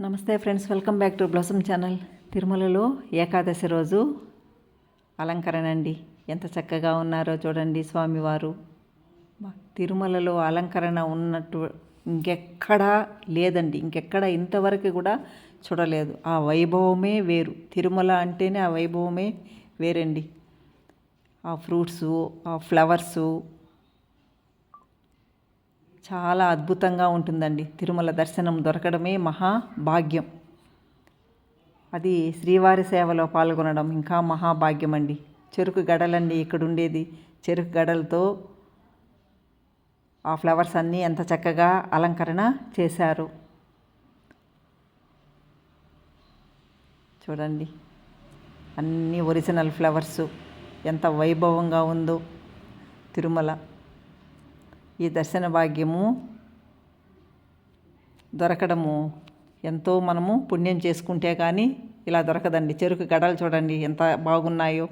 నమస్తే friends, welcome back to blossom channel. తిరుమలలో ఏకాదశి రోజు అలంకరణ అండి. ఎంత చక్కగా ఉన్నారో చూడండి స్వామివారు. తిరుమలలో అలంకరణ ఉన్నట్టు ఇంకెక్కడా లేదండి. ఇంకెక్కడ ఇంతవరకు కూడా చూడలేదు. ఆ వైభవమే వేరు. తిరుమల అంటేనే ఆ వైభవమే వేరండి. ఆ ఫ్రూట్సు, ఆ ఫ్లవర్సు చాలా అద్భుతంగా ఉంటుందండి. తిరుమల దర్శనం దొరకడమే మహాభాగ్యం. అది శ్రీవారి సేవలో పాల్గొనడం ఇంకా మహాభాగ్యం అండి. చెరుకు గడలండి ఇక్కడ ఉండేది. చెరుకు గడలతో ఆ ఫ్లవర్స్ అన్నీ ఎంత చక్కగా అలంకరణ చేశారు చూడండి. అన్నీ ఒరిజినల్ ఫ్లవర్సు. ఎంత వైభవంగా ఉందో తిరుమల. ఈ దర్శన భాగ్యము దొరకడము ఎంతో మనము పుణ్యం చేసుకుంటే కానీ ఇలా దొరకదండి. చెరుకు గడలు చూడండి ఎంత బాగున్నాయో.